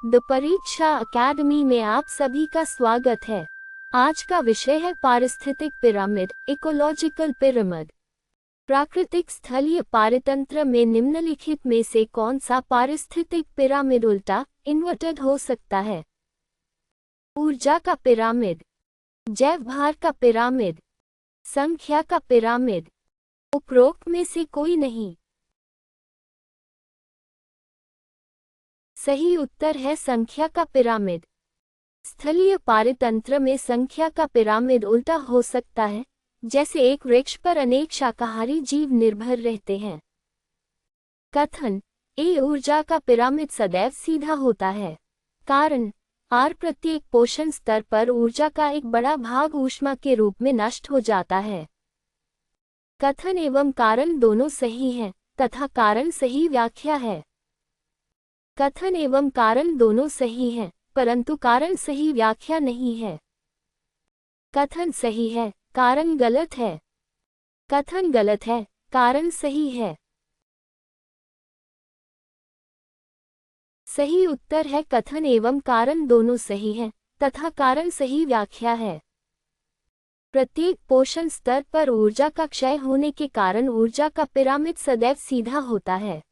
The परीक्षा academy में आप सभी का स्वागत है। आज का विषय है पारिस्थितिक पिरामिड, इकोलॉजिकल पिरामिड। प्राकृतिक स्थलीय पारितंत्र में निम्नलिखित में से कौन सा पारिस्थितिक पिरामिड उल्टा इन्वर्टेड हो सकता है? ऊर्जा का पिरामिड, जैव भार का पिरामिड, संख्या का पिरामिड। उपरोक्त में से कोई नहीं। सही उत्तर है संख्या का पिरामिड। स्थलीय पारितंत्र में संख्या का पिरामिड उल्टा हो सकता है, जैसे एक वृक्ष पर अनेक शाकाहारी जीव निर्भर रहते हैं। कथन ए ऊर्जा का पिरामिड सदैव सीधा होता है। कारण आर प्रत्येक पोषण स्तर पर ऊर्जा का एक बड़ा भाग ऊष्मा के रूप में नष्ट हो जाता है। कथन एवं कारण दोनों सही हैं, तथा कारण सही व्याख्या है। कथन एवं कारण दोनों सही हैं, परंतु कारण सही व्याख्या नहीं है। कथन सही है, कारण गलत है। कथन गलत है, कारण सही है। सही उत्तर है कथन एवं कारण दोनों सही हैं, तथा कारण सही व्याख्या है। प्रत्येक पोषण स्तर पर ऊर्जा का क्षय होने के कारण ऊर्जा का पिरामिड सदैव सीधा होता है।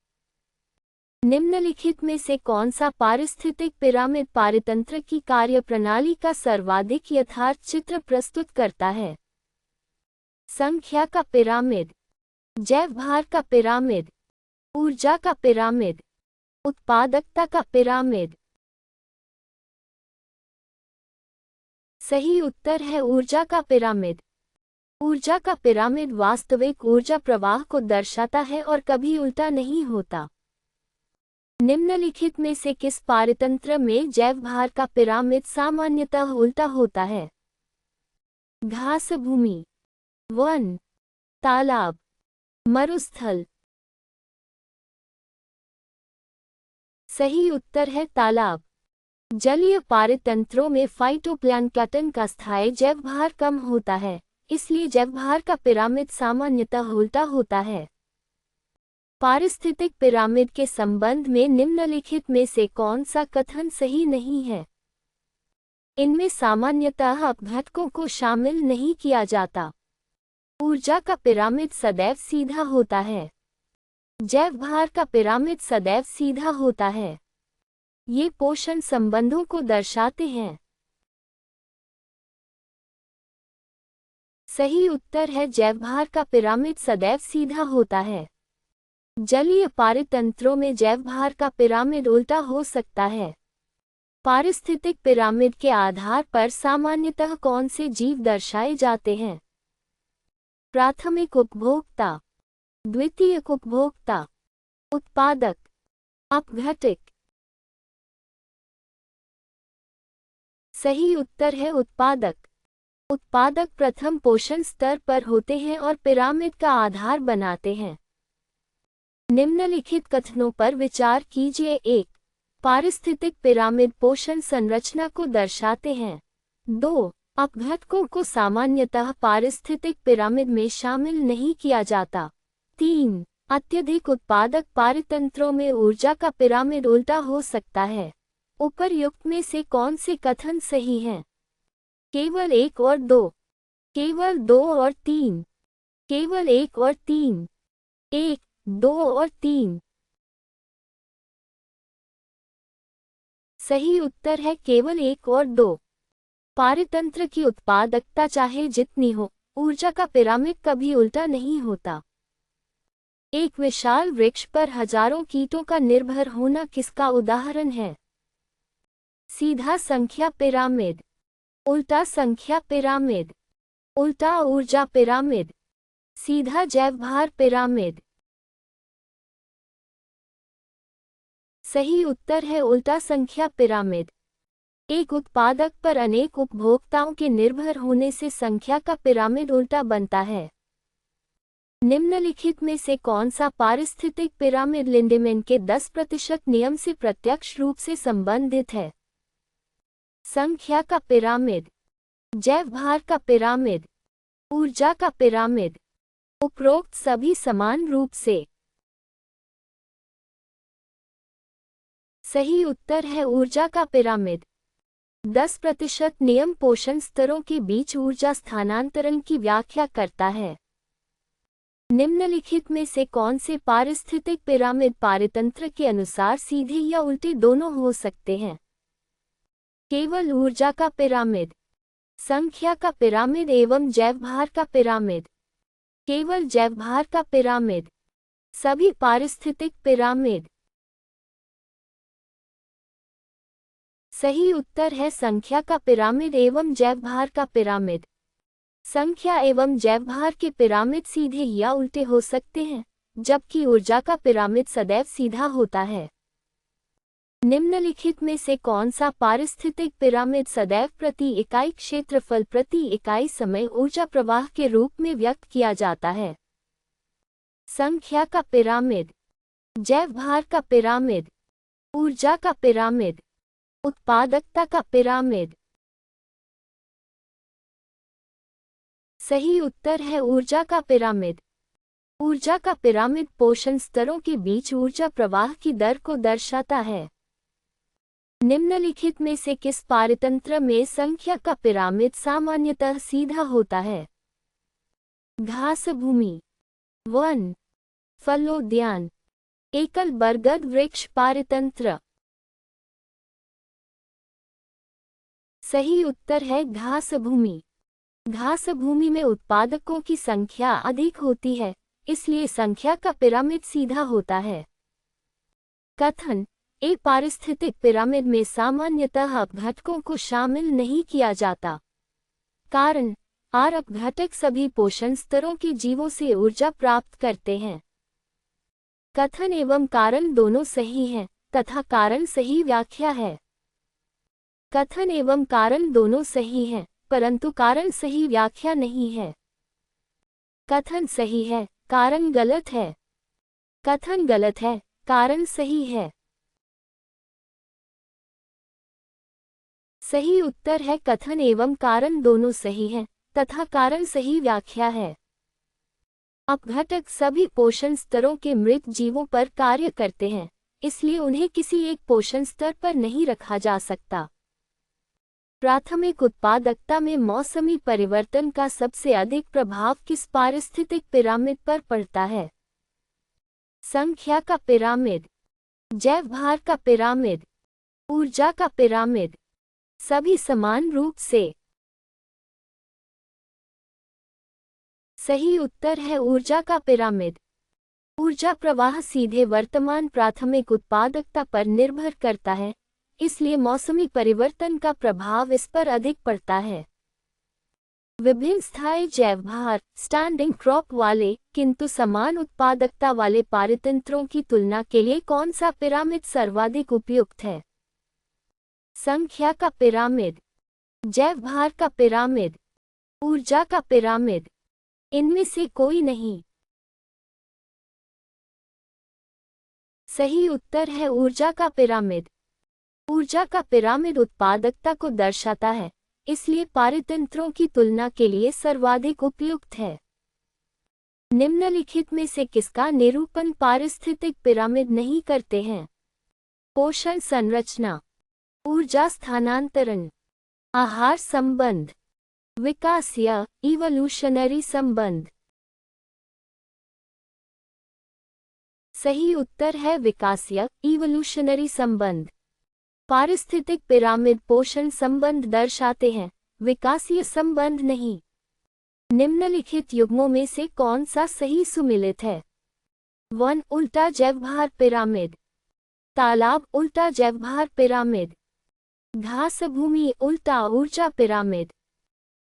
निम्नलिखित में से कौन सा पारिस्थितिक पिरामिड पारितंत्र की कार्यप्रणाली का सर्वाधिक यथार्थ चित्र प्रस्तुत करता है? संख्या का पिरामिड, जैव भार का पिरामिड, ऊर्जा का पिरामिड, उत्पादकता का पिरामिड। सही उत्तर है ऊर्जा का पिरामिड। ऊर्जा का पिरामिड वास्तविक ऊर्जा प्रवाह को दर्शाता है और कभी उल्टा नहीं होता। निम्नलिखित में से किस पारितंत्र में जैव भार का पिरामिड सामान्यतः उल्टा होता है? घास भूमि, वन, तालाब, मरुस्थल। सही उत्तर है तालाब। जलीय पारितंत्रों में फाइटोप्लैंक्टन का स्थायी जैव भार कम होता है, इसलिए जैव भार का पिरामिड सामान्यतः उल्टा होता है। पारिस्थितिक पिरामिड के संबंध में निम्नलिखित में से कौन सा कथन सही नहीं है? इनमें सामान्यतः अपघटकों को शामिल नहीं किया जाता। ऊर्जा का पिरामिड सदैव सीधा होता है। जैव भार का पिरामिड सदैव सीधा होता है। ये पोषण संबंधों को दर्शाते हैं। सही उत्तर है जैव भार का पिरामिड सदैव सीधा होता है। जलीय पारितंत्रों में जैव भार का पिरामिड उल्टा हो सकता है। पारिस्थितिक पिरामिड के आधार पर सामान्यतः कौन से जीव दर्शाए जाते हैं? प्राथमिक उपभोक्ता, द्वितीयक उपभोक्ता, उत्पादक, अपघटक। सही उत्तर है उत्पादक। उत्पादक प्रथम पोषण स्तर पर होते हैं और पिरामिड का आधार बनाते हैं। निम्नलिखित कथनों पर विचार कीजिए। 1. पारिस्थितिक पिरामिड पोषण संरचना को दर्शाते हैं। 2. अपघटकों को सामान्यतः पारिस्थितिक पिरामिड में शामिल नहीं किया जाता। 3. अत्यधिक उत्पादक पारितंत्रों में ऊर्जा का पिरामिड उल्टा हो सकता है। उपर्युक्त में से कौन से कथन सही हैं? केवल 1 और 2, केवल 2 और 3, केवल 1 और 3, 1, 2 और 3। सही उत्तर है केवल 1 और 2। पारितंत्र की उत्पादकता चाहे जितनी हो, ऊर्जा का पिरामिड कभी उल्टा नहीं होता। एक विशाल वृक्ष पर हजारों कीटों का निर्भर होना किसका उदाहरण है? सीधा संख्या पिरामिड, उल्टा संख्या पिरामिड, उल्टा ऊर्जा पिरामिड, सीधा जैव भार पिरामिड। सही उत्तर है उल्टा संख्या पिरामिड। एक उत्पादक पर अनेक उपभोक्ताओं के निर्भर होने से संख्या का पिरामिड उल्टा बनता है। निम्नलिखित में से कौन सा पारिस्थितिक पिरामिड लिंडेमैन के 10% नियम से प्रत्यक्ष रूप से संबंधित है? संख्या का पिरामिड, जैव भार का पिरामिड, ऊर्जा का पिरामिड। उपरोक्त सभी समान रूप से। सही उत्तर है ऊर्जा का पिरामिड। 10% नियम पोषण स्तरों के बीच ऊर्जा स्थानांतरण की व्याख्या करता है। निम्नलिखित में से कौन से पारिस्थितिक पिरामिड पारतंत्र के अनुसार सीधे या उल्टे दोनों हो सकते हैं? केवल ऊर्जा का पिरामिड, संख्या का पिरामिड एवं जैवभार का पिरामिड, केवल जैवभार का पिरामिड, सभी पारिस्थितिक पिरामिड। सही उत्तर है संख्या का पिरामिड एवं जैवभार का पिरामिड। संख्या एवं जैवभार के पिरामिड सीधे या उल्टे हो सकते हैं, जबकि ऊर्जा का पिरामिड सदैव सीधा होता है। निम्नलिखित में से कौन सा पारिस्थितिक पिरामिड सदैव प्रति इकाई क्षेत्रफल प्रति इकाई समय ऊर्जा प्रवाह के रूप में व्यक्त किया जाता है? संख्या का पिरामिड, जैवभार का पिरामिड, ऊर्जा का पिरामिड, उत्पादकता का पिरामिड। सही उत्तर है ऊर्जा का पिरामिड। ऊर्जा का पिरामिड पोषण स्तरों के बीच ऊर्जा प्रवाह की दर को दर्शाता है। निम्नलिखित में से किस पारतंत्र में संख्या का पिरामिड सामान्यतः सीधा होता है? घास भूमि, वन, फलोद्यान, एकल बरगद वृक्ष पारतंत्र। सही उत्तर है घास भूमि। घास भूमि में उत्पादकों की संख्या अधिक होती है, इसलिए संख्या का पिरामिड सीधा होता है। कथन: एक पारिस्थितिक पिरामिड में सामान्यतः अपघटकों को शामिल नहीं किया जाता। कारण: आर अपघटक सभी पोषण स्तरों के जीवों से ऊर्जा प्राप्त करते हैं। कथन एवं कारण दोनों सही हैं, तथा कारण सही व्याख्या है। कथन एवं कारण दोनों सही हैं, परंतु कारण सही व्याख्या नहीं है। कथन सही है, कारण गलत है। कथन गलत है, कारण सही है। सही उत्तर है कथन एवं कारण दोनों सही हैं, तथा कारण सही व्याख्या है। अपघटक सभी पोषण स्तरों के मृत जीवों पर कार्य करते हैं, इसलिए उन्हें किसी एक पोषण स्तर पर नहीं रखा जा सकता। प्राथमिक उत्पादकता में मौसमी परिवर्तन का सबसे अधिक प्रभाव किस पारिस्थितिक पिरामिड पर पड़ता है? संख्या का पिरामिड, जैवभार का पिरामिड, ऊर्जा का पिरामिड, सभी समान रूप से। सही उत्तर है ऊर्जा का पिरामिड। ऊर्जा प्रवाह सीधे वर्तमान प्राथमिक उत्पादकता पर निर्भर करता है, इसलिए मौसमी परिवर्तन का प्रभाव इस पर अधिक पड़ता है। विभिन्न स्थायी जैवभार स्टैंडिंग क्रॉप वाले किंतु समान उत्पादकता वाले पारतंत्रों की तुलना के लिए कौन सा पिरामिड सर्वाधिक उपयुक्त है? संख्या का पिरामिड, जैवभार का पिरामिड, ऊर्जा का पिरामिड, इनमें से कोई नहीं। सही उत्तर है ऊर्जा का पिरामिड। ऊर्जा का पिरामिड उत्पादकता को दर्शाता है, इसलिए पारतंत्रों की तुलना के लिए सर्वाधिक उपयुक्त है। निम्नलिखित में से किसका निरूपण पारिस्थितिक पिरामिड नहीं करते हैं? पोषण संरचना, ऊर्जा स्थानांतरण, आहार संबंध, विकासीय इवोल्यूशनरी संबंध। सही उत्तर है विकासीय इवोल्यूशनरी संबंध। पारिस्थितिक पिरामिड पोषण संबंध दर्शाते हैं, विकासीय संबंध नहीं। निम्नलिखित युग्मों में से कौन सा सही सुमेलित है? वन उल्टा जैवभार पिरामिड, तालाब उल्टा जैवभार पिरामिड, घास भूमि उल्टा ऊर्जा पिरामिड,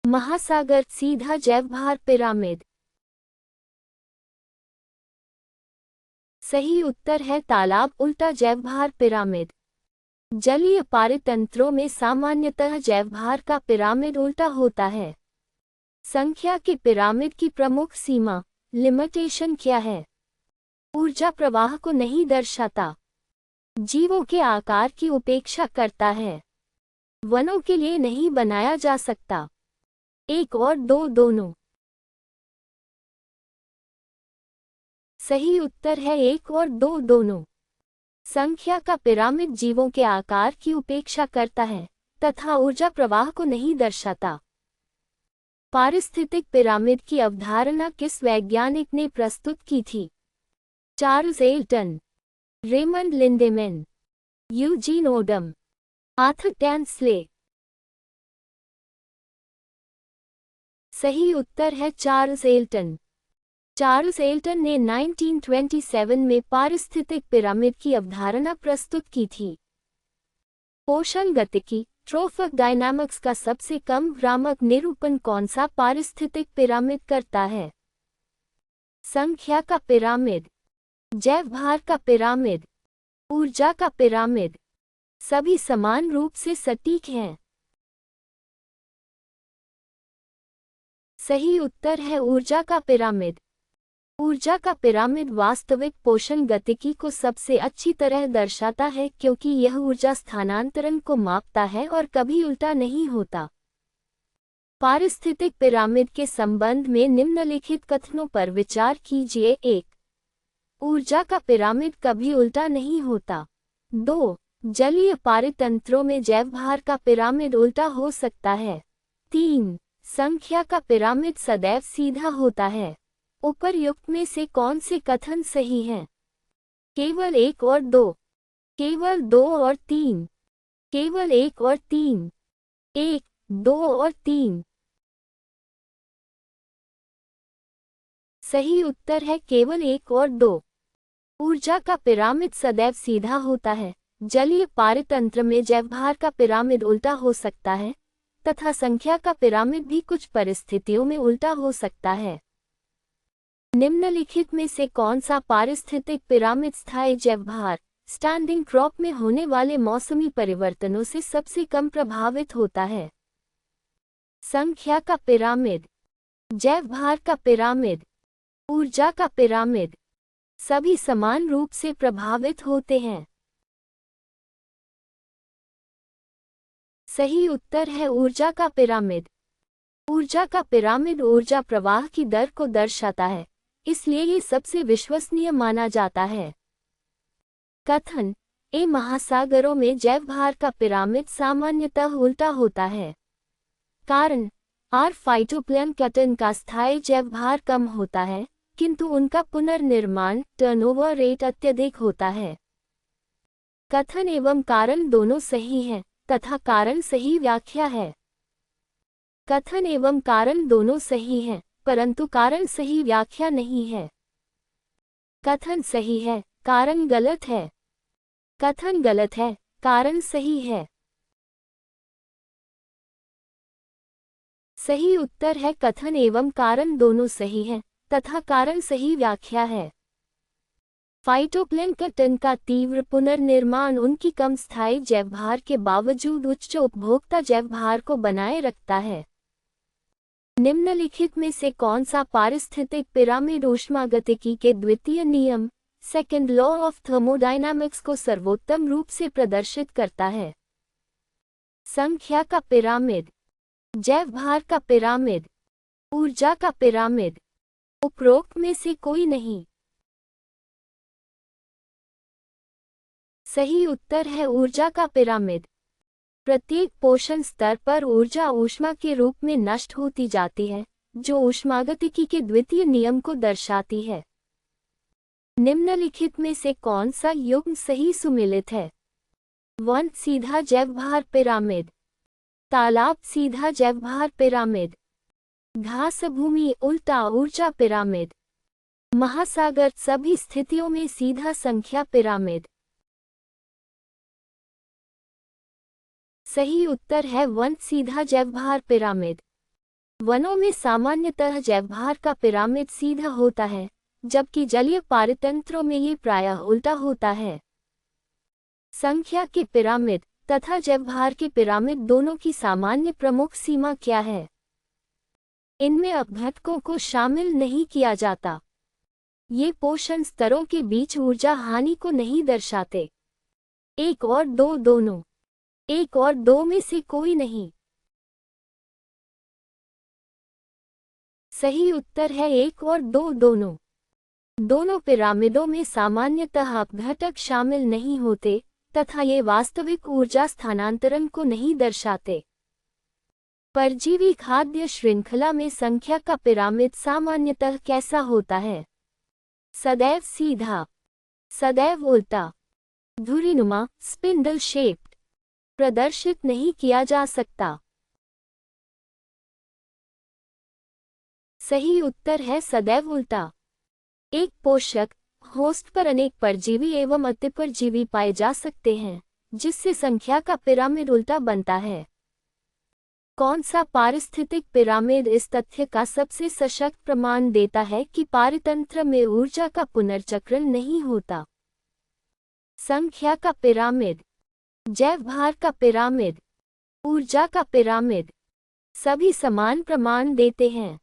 महासागर सीधा जैवभार पिरामिड। सही उत्तर है तालाब उल्टा जैवभार पिरामिड। जलीय पारतंत्रों में सामान्यतः जैवभार का पिरामिड उल्टा होता है। संख्या के पिरामिड की प्रमुख सीमा लिमिटेशन क्या है? ऊर्जा प्रवाह को नहीं दर्शाता, जीवों के आकार की उपेक्षा करता है, वनों के लिए नहीं बनाया जा सकता, एक और दो दोनों। सही उत्तर है एक और दो दोनों। संख्या का पिरामिड जीवों के आकार की उपेक्षा करता है तथा ऊर्जा प्रवाह को नहीं दर्शाता। पारिस्थितिक पिरामिड की अवधारणा किस वैज्ञानिक ने प्रस्तुत की थी? Charles Elton, Raymond Lindeman, Eugene Odum, Arthur Tansley. सही उत्तर है चार्ल्स एल्टन। चार्ल्स एल्टन ने 1927 में पारिस्थितिक पिरामिड की अवधारणा प्रस्तुत की थी। पोषण गतिकी ट्रोफिक डायनामिक्स का सबसे कम भ्रामक निरूपण कौन सा पारिस्थितिक पिरामिड करता है? संख्या का पिरामिड, जैव भार का पिरामिड, ऊर्जा का पिरामिड। सभी समान रूप से सटीक हैं। सही उत्तर है ऊर्जा का पिरामिड। ऊर्जा का पिरामिड वास्तविक पोषण गतिकी को सबसे अच्छी तरह दर्शाता है क्योंकि यह ऊर्जा स्थानांतरण को मापता है और कभी उल्टा नहीं होता। पारिस्थितिक पिरामिड के संबंध में निम्नलिखित कथनों पर विचार कीजिए। 1. ऊर्जा का पिरामिड कभी उल्टा नहीं होता। 2. जलीय पारितंत्रों में जैव भार का पिरामिड उल्टा हो सकता है। 3. संख्या का पिरामिड सदैव सीधा होता है। उपर्युक्त में से कौन से कथन सही हैं? केवल 1 और 2, केवल 2 और 3, केवल 1 और 3, 1, 2 और 3। सही उत्तर है केवल 1 और 2। ऊर्जा का पिरामिड सदैव सीधा होता है। जलीय पारितंत्र में जैवभार का पिरामिड उल्टा हो सकता है तथा संख्या का पिरामिड भी कुछ परिस्थितियों में उल्टा हो सकता है। निम्नलिखित में से कौन सा पारिस्थितिक पिरामिड स्थायी जैवभार स्टैंडिंग क्रॉप में होने वाले मौसमी परिवर्तनों से सबसे कम प्रभावित होता है? संख्या का पिरामिड, जैवभार का पिरामिड, ऊर्जा का पिरामिड। सभी समान रूप से प्रभावित होते हैं। सही उत्तर है ऊर्जा का पिरामिड। ऊर्जा का पिरामिड ऊर्जा प्रवाह की दर को दर्शाता है, इसलिए ये सबसे विश्वसनीय माना जाता है। कथन: ए महासागरों में जैवभार का पिरामिड सामान्यतः उल्टा होता है। कारण: आर फाइटोप्लैंक्टन का स्थायी जैवभार कम होता है किंतु उनका पुनर्निर्माण टर्नओवर रेट अत्यधिक होता है। कथन एवं कारण दोनों सही हैं तथा कारण सही व्याख्या है। कथन एवं कारण दोनों सही हैं परंतु कारण सही व्याख्या नहीं है। कथन सही है, कारण गलत है। कथन गलत है, कारण सही है। सही उत्तर है कथन एवं कारण दोनों सही हैं तथा कारण सही व्याख्या है। फाइटोप्लैंक्टन का तीव्र पुनर्निर्माण उनकी कम स्थायी जैवभार के बावजूद उच्च उपभोक्ता जैवभार को बनाए रखता है। निम्नलिखित में से कौन सा पारिस्थितिक पिरामिड ऊष्मागतिकी के द्वितीय नियम सेकेंड लॉ ऑफ थर्मोडायनामिक्स को सर्वोत्तम रूप से प्रदर्शित करता है? संख्या का पिरामिड, जैवभार का पिरामिड, ऊर्जा का पिरामिड। उपरोक्त में से कोई नहीं। सही उत्तर है ऊर्जा का पिरामिड। प्रत्येक पोषण स्तर पर ऊर्जा ऊष्मा के रूप में नष्ट होती जाती है, जो ऊष्मागतिकी के द्वितीय नियम को दर्शाती है। निम्नलिखित में से कौन सा युग्म सही सुमेलित है? 1 सीधा जैवभार पिरामिड, तालाब सीधा जैवभार पिरामिड, घास भूमि उल्टा ऊर्जा पिरामिड, महासागर सभी स्थितियों में सीधा संख्या पिरामिड। सही उत्तर है 1 सीधा जैवभार पिरामिड। वनों में सामान्यतः जैवभार का पिरामिड सीधा होता है, जबकि जलीय पारितंत्रों में ये प्रायः उल्टा होता है। संख्या के पिरामिड तथा जैवभार के पिरामिड दोनों की सामान्य प्रमुख सीमा क्या है? इनमें अपघटकों को शामिल नहीं किया जाता। ये पोषण स्तरों के बीच ऊर्जा हानि को नहीं दर्शाते। 1 और 2 दोनों। 1 और 2 में से कोई नहीं। सही उत्तर है 1 और 2 दोनों। दोनों पिरामिडों में सामान्यतः अपघटक शामिल नहीं होते तथा ये वास्तविक ऊर्जा स्थानांतरण को नहीं दर्शाते। परजीवी खाद्य श्रृंखला में संख्या का पिरामिड सामान्यतः कैसा होता है? सदैव सीधा, सदैव उल्टा, धुरीनुमा, स्पिंडल शेप्ड, प्रदर्शित नहीं किया जा सकता। सही उत्तर है सदैव उल्टा। एक पोषक होस्ट पर अनेक परजीवी एवं अतिपरजीवी पाए जा सकते हैं, जिससे संख्या का पिरामिड उल्टा बनता है। कौन सा पारिस्थितिक पिरामिड इस तथ्य का सबसे सशक्त प्रमाण देता है कि पारितंत्र में ऊर्जा का पुनर्चक्रण नहीं होता? संख्या का पिरामिड, जैव भार का पिरामिड, ऊर्जा का पिरामिड, सभी समान प्रमाण देते हैं।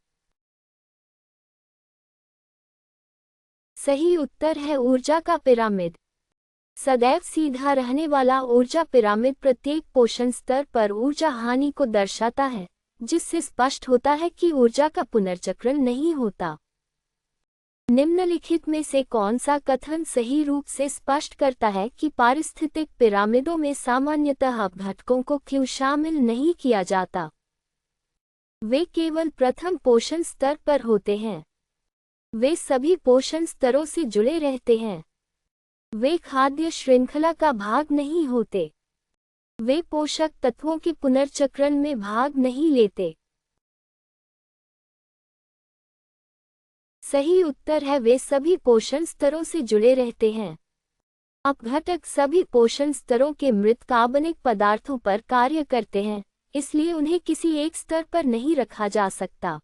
सही उत्तर है ऊर्जा का पिरामिड। सदैव सीधा रहने वाला ऊर्जा पिरामिड प्रत्येक पोषण स्तर पर ऊर्जा हानि को दर्शाता है, जिससे स्पष्ट होता है कि ऊर्जा का पुनर्चक्रण नहीं होता। निम्नलिखित में से कौन सा कथन सही रूप से स्पष्ट करता है कि पारिस्थितिक पिरामिडों में सामान्यतः अपघटकों को क्यों शामिल नहीं किया जाता? वे केवल प्रथम पोषण स्तर पर होते हैं। वे सभी पोषण स्तरों से जुड़े रहते हैं। वे खाद्य श्रृंखला का भाग नहीं होते। वे पोषक तत्वों के पुनर्चक्रण में भाग नहीं लेते। सही उत्तर है वे सभी पोषण स्तरों से जुड़े रहते हैं। अपघटक सभी पोषण स्तरों के मृत कार्बनिक पदार्थों पर कार्य करते हैं, इसलिए उन्हें किसी एक स्तर पर नहीं रखा जा सकता।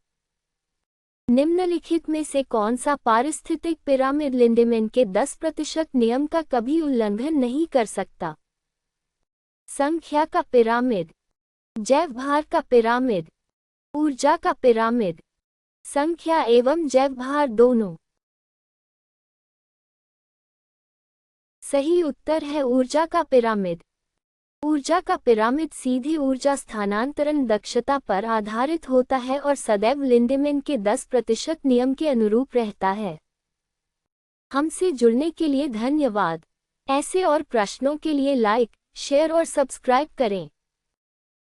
निम्नलिखित में से कौन सा पारिस्थितिक पिरामिड लिंडेमैन के 10% नियम का कभी उल्लंघन नहीं कर सकता? संख्या का पिरामिड, जैव भार का पिरामिड, ऊर्जा का पिरामिड, संख्या एवं जैव भार दोनों। सही उत्तर है ऊर्जा का पिरामिड। ऊर्जा का पिरामिड सीधी ऊर्जा स्थानांतरण दक्षता पर आधारित होता है और सदैव लिंडेमैन के 10% नियम के अनुरूप रहता है। हमसे जुड़ने के लिए धन्यवाद। ऐसे और प्रश्नों के लिए लाइक, शेयर और सब्सक्राइब करें।